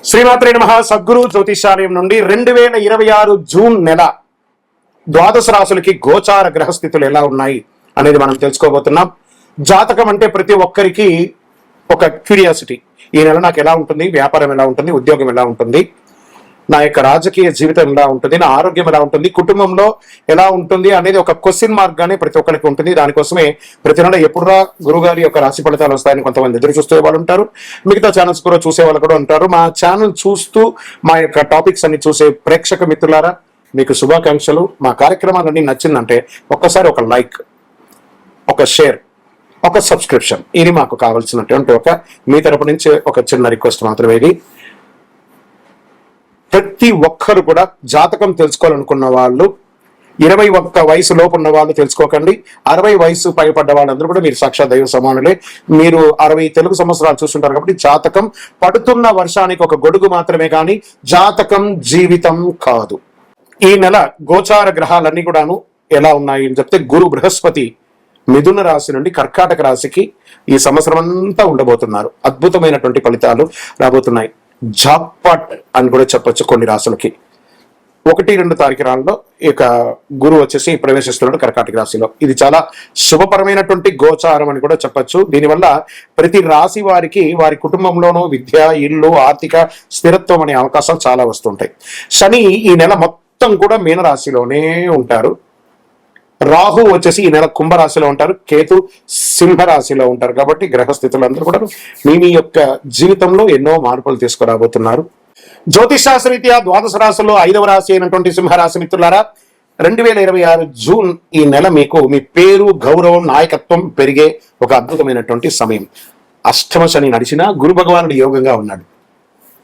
శ్రీమాత్రే నమః. సద్గురు జ్యోతిషాలయం నుండి 2026 జూన్ నెల ద్వాదశ రాశులకి గోచార గ్రహస్థితులు ఎలా ఉన్నాయి అనేది మనం తెలుసుకోబోతున్నాం. జాతకం అంటే ప్రతి ఒక్కరికి ఒక క్యూరియాసిటీ. ఈ నెల నాకు ఎలా ఉంటుంది, వ్యాపారం ఎలా ఉంటుంది, ఉద్యోగం ఎలా ఉంటుంది, నా యొక్క రాజకీయ జీవితం ఎలా ఉంటుంది, నా ఆరోగ్యం ఎలా ఉంటుంది, కుటుంబంలో ఎలా ఉంటుంది అనేది ఒక క్వశ్చన్ మార్క్ గానే ప్రతి ఒక్కరికి ఉంటుంది. దానికోసమే ప్రతి నెల ఎప్పుడురా గురుగారి యొక్క రాశి ఫలితాలు వస్తాయని కొంతమంది ఎదురు చూసే వాళ్ళు ఉంటారు. మిగతా ఛానల్స్ కూడా చూసే వాళ్ళు కూడా ఉంటారు. మా ఛానల్ చూస్తూ మా యొక్క టాపిక్స్ అన్ని చూసే ప్రేక్షక మిత్రులారా, మీకు శుభాకాంక్షలు. మా కార్యక్రమాలన్నీ నచ్చిందంటే ఒక్కసారి ఒక లైక్, ఒక షేర్, ఒక సబ్స్క్రిప్షన్, ఇది మాకు కావాల్సినటువంటి ఒక మీ తరపు నుంచి ఒక చిన్న రిక్వెస్ట్ మాత్రమే. ఇది ప్రతి ఒక్కరు కూడా జాతకం తెలుసుకోవాలనుకున్న వాళ్ళు 21 వయసు లోపు ఉన్న వాళ్ళు తెలుసుకోకండి. 60 వయసు పైపడ్డ వాళ్ళందరూ కూడా మీరు సాక్షాత్ దైవ సమానులే. మీరు 60 తెలుగు సంవత్సరాలు చూస్తుంటారు కాబట్టి జాతకం పడుతున్న వర్షానికి ఒక గొడుగు మాత్రమే, కానీ జాతకం జీవితం కాదు. ఈ నెల గోచార గ్రహాలన్నీ కూడాను ఎలా ఉన్నాయి అని చెప్తే, గురు బృహస్పతి మిథున రాశి నుండి కర్కాటక రాశికి ఈ సంవత్సరం అంతా ఉండబోతున్నారు. అద్భుతమైనటువంటి ఫలితాలు రాబోతున్నాయి. జాక్పాట్ అని కూడా చెప్పొచ్చు కొన్ని రాశులకి. 1-2 తారీఖులలో ఇక గురువు వచ్చేసి ప్రవేశిస్తున్నాడు కర్కాటక రాశిలో. ఇది చాలా శుభపరమైనటువంటి గోచారం అని కూడా చెప్పొచ్చు. దీనివల్ల ప్రతి రాశి వారికి వారి కుటుంబంలోనూ విద్య, ఇల్లు, ఆర్థిక స్థిరత్వం అనే అవకాశాలు చాలా వస్తుంటాయి. శని ఈ నెల మొత్తం కూడా మీనరాశిలోనే ఉంటారు. రాహు వచ్చేసి ఈ నెల కుంభరాశిలో ఉంటారు. కేతు సింహరాశిలో ఉంటారు. కాబట్టి గ్రహస్థితులందరూ కూడా మీ యొక్క జీవితంలో ఎన్నో మార్పులు తీసుకురాబోతున్నారు. జ్యోతిషాస్త్రరీత్యా ద్వాదశ రాశుల్లో 5వ రాశి అయినటువంటి సింహరాశి మిత్రులారా, 2026 జూన్ ఈ నెల మీకు మీ పేరు, గౌరవం, నాయకత్వం పెరిగే ఒక అద్భుతమైనటువంటి సమయం. అష్టమ శని నడిచినా గురు భగవానుడు యోగంగా ఉన్నాడు.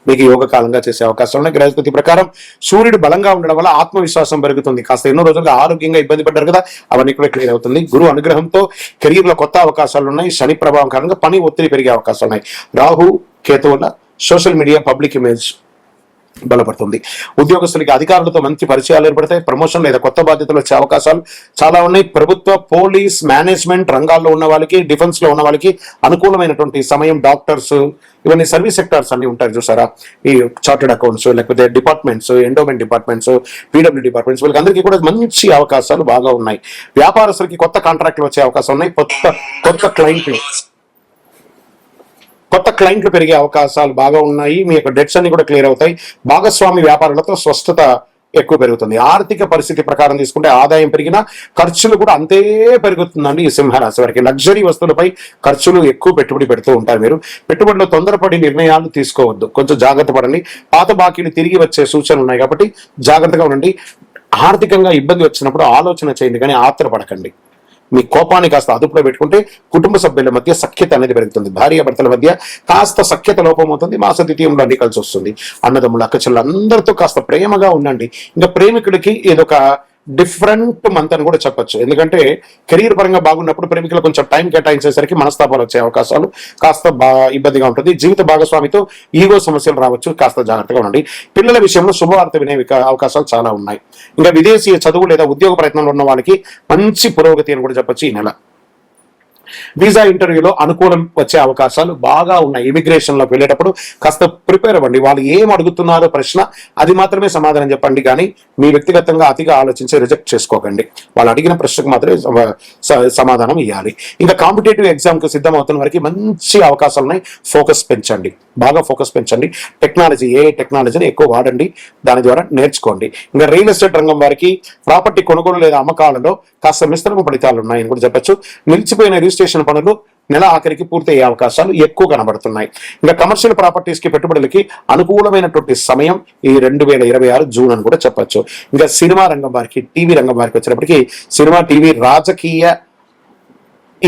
మీకు యోగ కాలంగా చేసే అవకాశం ఉన్నాయి. గ్రహస్థితి ప్రకారం సూర్యుడు బలంగా ఉండడం వల్ల ఆత్మవిశ్వాసం పెరుగుతుంది. కాస్త ఎన్నో రోజులుగా ఆరోగ్యంగా ఇబ్బంది పడ్డారు కదా, అవన్నీ కూడా క్లియర్ అవుతుంది. గురు అనుగ్రహంతో కెరీర్ లో కొత్త అవకాశాలు ఉన్నాయి. శని ప్రభావం కారణంగా పని ఒత్తిడి పెరిగే అవకాశాలు ఉన్నాయి. రాహు కేతువుల సోషల్ మీడియా, పబ్లిక్ ఇమేజ్ బలపడుతుంది. ఉద్యోగస్తులకి అధికారులతో మంచి పరిచయాలు ఏర్పడతాయి. ప్రమోషన్ లేదా కొత్త బాధ్యతలు వచ్చే అవకాశాలు చాలా ఉన్నాయి. ప్రభుత్వ, పోలీస్, మేనేజ్మెంట్ రంగాల్లో ఉన్న వాళ్ళకి, డిఫెన్స్ లో ఉన్న వాళ్ళకి అనుకూలమైనటువంటి సమయం. డాక్టర్స్, ఇవన్నీ సర్వీస్ సెక్టార్స్ అన్ని ఉంటారు చూసారా, ఈ చార్టెడ్ అకౌంట్స్, లేకపోతే departments, endowment departments, PW departments, వీళ్ళకి అందరికీ కూడా మంచి అవకాశాలు బాగా ఉన్నాయి. వ్యాపారస్తులకి కొత్త కాంట్రాక్ట్లు వచ్చే అవకాశం ఉన్నాయి. కొత్త క్లయింట్లు పెరిగే అవకాశాలు బాగా ఉన్నాయి. మీ యొక్క డెట్స్ అన్ని కూడా క్లియర్ అవుతాయి. భాగస్వామి వ్యాపారులతో స్వస్థత ఎక్కువ పెరుగుతుంది. ఆర్థిక పరిస్థితి ప్రకారం తీసుకుంటే ఆదాయం పెరిగినా ఖర్చులు కూడా అంతే పెరుగుతుందండి. ఈ సింహరాశి వారికి లగ్జరీ వస్తువులపై ఖర్చులు ఎక్కువ పెట్టుబడి పెడుతూ ఉంటారు. మీరు పెట్టుబడిలో తొందరపడి నిర్ణయాలు తీసుకోవద్దు, కొంచెం జాగ్రత్త పడండి. పాత బాకీలు తిరిగి వచ్చే సూచనలు ఉన్నాయి కాబట్టి జాగ్రత్తగా ఉండండి. ఆర్థికంగా ఇబ్బంది వచ్చినప్పుడు ఆలోచన చేయండి, కానీ ఆత్రపడకండి. మీ కోపాన్ని కాస్త అదుపులో పెట్టుకుంటే కుటుంబ సభ్యుల మధ్య సఖ్యత అనేది పెరుగుతుంది. భార్య భర్తల మధ్య కాస్త సఖ్యత లోపం అవుతుంది. మాస ద్వితీయంలో అన్ని కలిసి వస్తుంది. అన్నదమ్ములు, అక్కచెల్లెలు అందరితో కాస్త ప్రేమగా ఉండండి. ఇంకా ప్రేమికుడికి ఏదొక డిఫరెంట్ మంత్ అని కూడా చెప్పొచ్చు. ఎందుకంటే కెరీర్ పరంగా బాగున్నప్పుడు ప్రేమికులు కొంచెం టైం కేటాయించేసరికి మనస్తాపాలు వచ్చే అవకాశాలు కాస్త ఇబ్బందిగా ఉంటుంది. జీవిత భాగస్వామితో ఈగో సమస్యలు రావచ్చు, కాస్త జాగ్రత్తగా ఉండండి. పిల్లల విషయంలో శుభవార్త వినే అవకాశాలు చాలా ఉన్నాయి. ఇంకా విదేశీ చదువు లేదా ఉద్యోగ ప్రయత్నంలో ఉన్న వాళ్ళకి మంచి పురోగతి అని కూడా చెప్పొచ్చు. ఈ నెల వీసా ఇంటర్వ్యూలో అనుకూలం వచ్చే అవకాశాలు బాగా ఉన్నాయి. ఇమిగ్రేషన్ లోకి వెళ్ళేటప్పుడు కాస్త ప్రిపేర్ అవ్వండి. వాళ్ళు ఏం అడుగుతున్నారో ప్రశ్న, అది మాత్రమే సమాధానం చెప్పండి, కానీ మీ వ్యక్తిగతంగా అతిగా ఆలోచించి రిజెక్ట్ చేసుకోకండి. వాళ్ళు అడిగిన ప్రశ్నకు మాత్రమే సమాధానం ఇవ్వాలి. ఇంకా కాంపిటేటివ్ ఎగ్జామ్ కు సిద్ధం అవుతున్న వారికి మంచి అవకాశాలు ఉన్నాయి. ఫోకస్ పెంచండి, బాగా ఫోకస్ పెంచండి. టెక్నాలజీ, ఏ టెక్నాలజీని ఎక్కువ వాడండి, దాని ద్వారా నేర్చుకోండి. ఇంకా రియల్ ఎస్టేట్ రంగం వారికి ప్రాపర్టీ కొనుగోలు లేదా అమ్మకాలలో కాస్త మిశ్రమ ఫలితాలు ఉన్నాయని కూడా చెప్పొచ్చు. నిలిచిపోయిన రిజిస్ట్రేషన్ పనులు నెల ఆఖరికి పూర్తయ్యే అవకాశాలు ఎక్కువ కనబడుతున్నాయి. ఇంకా కమర్షియల్ ప్రాపర్టీస్ కి పెట్టుబడులకి అనుకూలమైనటువంటి సమయం ఈ 2026 జూన్ అని కూడా చెప్పొచ్చు. ఇంకా సినిమా రంగం వారికి, టీవీ రంగం వారికి వచ్చేటప్పటికి సినిమా, టీవీ, రాజకీయ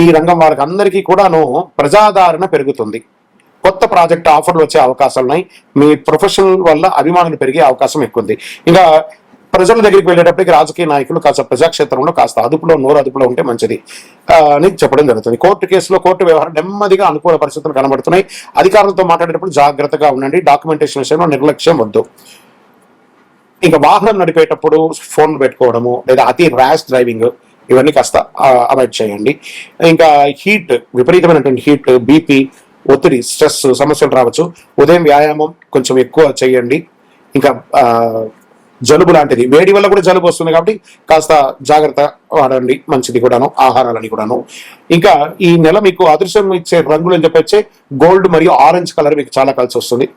ఈ రంగం వారికి అందరికీ కూడాను ప్రజాదరణ పెరుగుతుంది. కొత్త ప్రాజెక్ట్ ఆఫర్లు వచ్చే అవకాశాలు ఉన్నాయి. మీ ప్రొఫెషనల్ వల్ల అభిమానులు పెరిగే అవకాశం ఎక్కువ ఉంది. ఇంకా ప్రజల దగ్గరికి వెళ్ళేటప్పటికి రాజకీయ నాయకులు కాస్త ప్రజాక్షేత్రంలో కాస్త నోరు అదుపులో ఉంటే మంచిది అని చెప్పడం జరుగుతుంది. కోర్టు కేసులో కోర్టు వ్యవహారం నెమ్మదిగా అనుకూల పరిస్థితులు కనబడుతున్నాయి. అధికారులతో మాట్లాడేటప్పుడు జాగ్రత్తగా ఉండండి. డాక్యుమెంటేషన్ విషయంలో నిర్లక్ష్యం వద్దు. ఇంకా వాహనం నడిపేటప్పుడు ఫోన్ పెట్టుకోవడము లేదా అతి ర్యాష్ డ్రైవింగ్, ఇవన్నీ కాస్త అవాయిడ్ చేయండి. ఇంకా హీట్, విపరీతమైనటువంటి హీట్, బీపీ, ఒత్తిడి, స్ట్రెస్ సమస్యలు రావచ్చు. ఉదయం వ్యాయామం కొంచెం ఎక్కువ చేయండి. ఇంకా జలుబు లాంటిది, వేడి వల్ల కూడా జలుబు వస్తుంది కాబట్టి కాస్త జాగ్రత్త వాడండి, మంచిది కూడాను, ఆహారాలని కూడాను. ఇంకా ఈ నెల మీకు అదృష్టం ఇచ్చే రంగులు అని చెప్పొచ్చే గోల్డ్ మరియు ఆరెంజ్ కలర్ మీకు చాలా కలిసి వస్తుంది.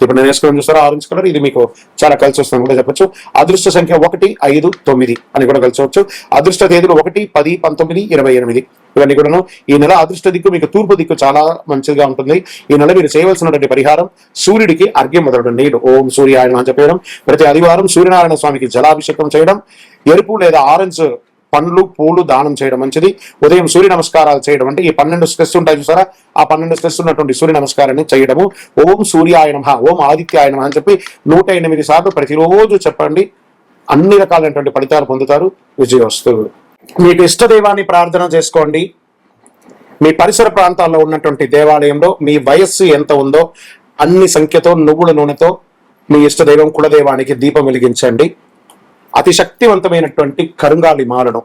ఇప్పుడు నేను వేసుకుని చూస్తారా ఆరెంజ్ కలర్, ఇది మీకు చాలా కలిసి వస్తుంది కూడా చెప్పొచ్చు. అదృష్ట సంఖ్య 1, 5, 9 అని కూడా కలిసవచ్చు. అదృష్ట తేదీలు 1, 10, 19, 28 ఇవన్నీ కూడాను. ఈ నెల అదృష్ట దిక్కు మీకు తూర్పు దిక్కు చాలా మంచిగా ఉంటుంది. ఈ నెల మీరు చేయవలసినటువంటి పరిహారం సూర్యుడికి అర్ఘ్యం మొదలడం, నీరు ఓం సూర్యాయన అని చెప్పడం, ప్రతి ఆదివారం సూర్యనారాయణ స్వామికి జలాభిషేకం చేయడం, ఎరుపు లేదా ఆరెంజ్ పండ్లు పూలు దానం చేయడం మంచిది. ఉదయం సూర్య నమస్కారాలు చేయడం, అంటే ఈ 12 స్ట్రెస్ ఉంటాయి చూసారా, ఆ 12 స్ట్రెస్ ఉన్నటువంటి సూర్య నమస్కారాన్ని చేయడము. ఓం సూర్యాయ నమః, ఓం ఆదిత్యాయ నమః అని చెప్పి 108 సార్లు ప్రతిరోజు చెప్పండి. అన్ని రకాలైనటువంటి ఫలితాలు పొందుతారు. విజయోస్తు. మీకు ఇష్ట దైవాన్ని ప్రార్థన చేసుకోండి. మీ పరిసర ప్రాంతాల్లో ఉన్నటువంటి దేవాలయంలో మీ వయస్సు ఎంత ఉందో అన్ని సంఖ్యతో నువ్వుల నూనెతో మీ ఇష్ట దైవం కులదైవానికి దీపం వెలిగించండి. అతి శక్తివంతమైనటువంటి కరుంగాలి మాలను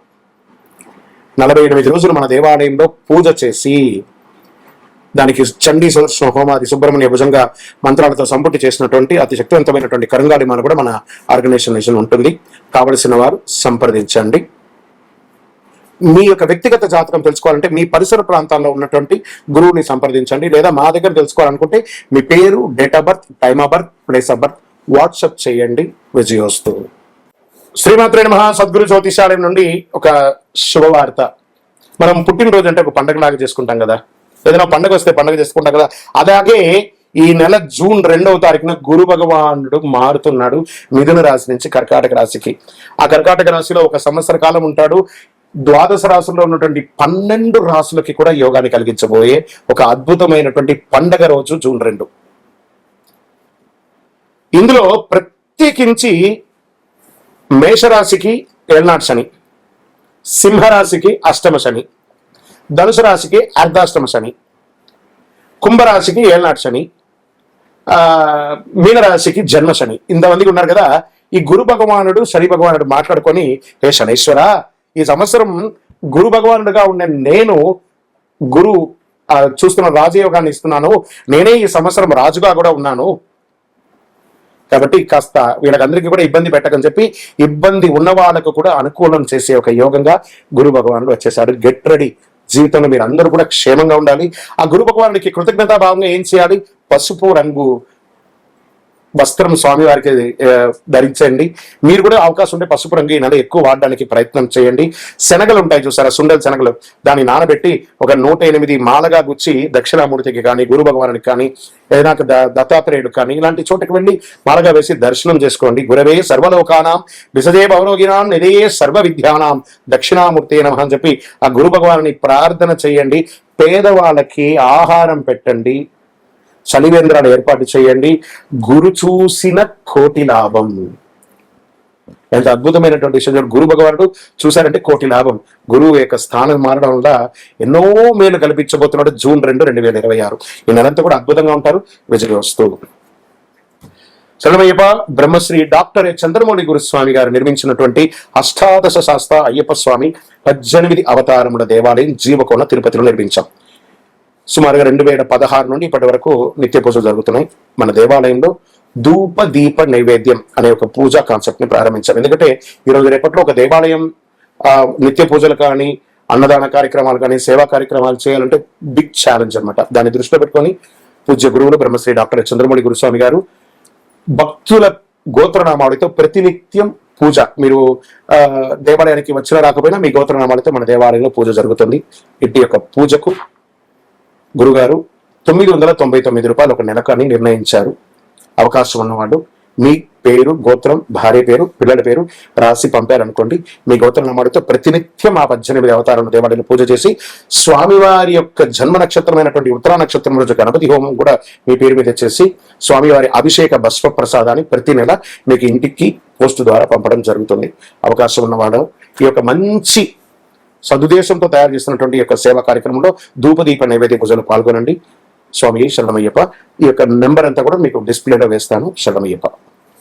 48 రోజులు మన దేవాలయంలో పూజ చేసి దానికి చండీ సుదర్శన హోమాది సుబ్రహ్మణ్య భుజంగా మంత్రాలతో సంపుటి చేసినటువంటి అతి శక్తివంతమైనటువంటి కరుంగాలి మాల కూడా మన ఆర్గనైజేషన్ ఉంటుంది. కావలసిన వారు సంప్రదించండి. మీ యొక్క వ్యక్తిగత జాతకం తెలుసుకోవాలంటే మీ పరిసర ప్రాంతాల్లో ఉన్నటువంటి గురువుని సంప్రదించండి. లేదా మా దగ్గర తెలుసుకోవాలనుకుంటే మీ పేరు, date of birth, time of birth, place of birth WhatsApp చేయండి. విజయోస్తు. శ్రీమాత్రే నమః. సద్గురు జ్యోతిషాలయం నుండి ఒక శుభవార్త. మనం పుట్టినరోజు అంటే ఒక పండుగలాగా చేసుకుంటాం కదా, ఏదైనా పండుగ వస్తే పండుగ చేసుకుంటాం కదా. అలాగే ఈ నెల జూన్ 2వ తారీఖున గురు భగవానుడు మారుతున్నాడు మిథున రాశి నుంచి కర్కాటక రాశికి. ఆ కర్కాటక రాశిలో ఒక సంవత్సర కాలం ఉంటాడు. ద్వాదశ రాశుల్లో ఉన్నటువంటి 12 రాశులకి కూడా యోగాన్ని కలిగించబోయే ఒక అద్భుతమైనటువంటి పండగ రోజు జూన్ 2. ఇందులో ప్రత్యేకించి మేషరాశికి ఏళ్నాటి శని, సింహరాశికి అష్టమ శని, ధనుసు రాశికి అర్ధాష్టమ శని, కుంభరాశికి ఏళ్నాటి శని, మీనరాశికి జన్మ శని. ఇంతమందికి ఉన్నారు కదా. ఈ గురు భగవానుడు శని భగవానుడు మాట్లాడుకొని, హే శనైశ్వర, ఈ సంవత్సరం గురు భగవానుడుగా ఉండే నేను గురు చూస్తున్న రాజయోగాన్ని ఇస్తున్నాను, నేనే ఈ సంవత్సరం రాజుగా కూడా ఉన్నాను, కాబట్టి కాస్త వీళ్ళకందరికీ కూడా ఇబ్బంది పెట్టకని చెప్పి ఇబ్బంది ఉన్న వాళ్ళకు కూడా అనుకూలం చేసే ఒక యోగంగా గురు భగవానుడు వచ్చేసాడు. Get ready. జీవితంలో మీరు అందరూ కూడా క్షేమంగా ఉండాలి. ఆ గురు భగవానుడికి కృతజ్ఞతా భావంగా ఏం చేయాలి? పసుపు రంగు వస్త్రం స్వామివారికి ధరించండి. మీరు కూడా అవకాశం ఉంటే పసుపు రంగు ఈ నెల ఎక్కువ వాడడానికి ప్రయత్నం చేయండి. శనగలు ఉంటాయి చూసారా, సుండల శనగలు, దాన్ని నానబెట్టి ఒక 108 మాలగా గుచ్చి దక్షిణామూర్తికి కానీ గురు భగవానుడికి కానీ ఏదైనా దత్తాత్రేయుడు కానీ ఇలాంటి చోటకి వెళ్ళి మాలగా వేసి దర్శనం చేసుకోండి. గురవే సర్వలోకానాం విసజే భవరోగినాం నిదే సర్వ విద్యానాం దక్షిణామూర్తి నమః అని చెప్పి ఆ గురు భగవానుని ప్రార్థన చేయండి. పేదవాళ్ళకి ఆహారం పెట్టండి. చలివేంద్రాలు ఏర్పాటు చేయండి. గురు చూసిన కోటి లాభం. ఎంత అద్భుతమైనటువంటి విషయం. గురు భగవానుడు చూశారంటే కోటి లాభం. గురువు యొక్క స్థానం మారడం వల్ల ఎన్నో మేలు కల్పించబోతున్నాడు. జూన్ 2, 2026 ఈ నెలంతా కూడా అద్భుతంగా ఉంటారు. విజయోస్తు. శరణమయ్యప్ప. బ్రహ్మశ్రీ డాక్టర్ చంద్రమౌళి గురుస్వామి గారు నిర్మించినటువంటి అష్టాదశ శాస్త్ర అయ్యప్ప స్వామి 18 అవతారముల దేవాలయం జీవకోన తిరుపతిలో నిర్మించాం. సుమారుగా 2016 నుండి ఇప్పటి వరకు నిత్య పూజలు జరుగుతున్నాయి. మన దేవాలయంలో ధూప దీప నైవేద్యం అనే ఒక పూజా కాన్సెప్ట్ ని ప్రారంభించాం. ఎందుకంటే ఈరోజు రేపట్లో ఒక దేవాలయం నిత్య పూజలు కానీ, అన్నదాన కార్యక్రమాలు కానీ, సేవా కార్యక్రమాలు చేయాలంటే బిగ్ ఛాలెంజ్ అనమాట. దాన్ని దృష్టిలో పెట్టుకొని పూజ్య గురువులు బ్రహ్మశ్రీ డాక్టర్ చంద్రమౌళి గురుస్వామి గారు భక్తుల గోత్రనామాలతో ప్రతినిత్యం పూజ. మీరు దేవాలయానికి వచ్చినా రాకపోయినా మీ గోత్రనామాలతో మన దేవాలయంలో పూజ జరుగుతుంది. ఇట్టి యొక్క పూజకు గురుగారు 999 రూపాయలు ఒక నెలకు అని నిర్ణయించారు. అవకాశం ఉన్నవాళ్ళు మీ పేరు, గోత్రం, భార్య పేరు, పిల్లల పేరు రాసి పంపారనుకోండి. మీ గోత్ర నామాలతో ప్రతినిత్యం ఆ 18 అవతారాలను దేవాలయంలో పూజ చేసి స్వామివారి యొక్క జన్మ నక్షత్రమైనటువంటి ఉత్తరా నక్షత్రం రోజు గణపతి హోమం కూడా మీ పేరు మీద చేసి స్వామివారి అభిషేక భస్మ ప్రసాదాన్ని ప్రతి నెల మీకు ఇంటికి పోస్టు ద్వారా పంపడం జరుగుతుంది. అవకాశం ఉన్నవాడు ఈ యొక్క మంచి సదుద్దేశంతో తయారు చేస్తున్నటువంటి యొక్క సేవా కార్యక్రమంలో ధూపదీప నైవేద్య పూజలు పాల్గొనండి. స్వామి శరణమయ్యప్ప. ఈ యొక్క నెంబర్ అంతా కూడా మీకు డిస్ప్లేలో వేస్తాను. శరణమయ్యప్ప.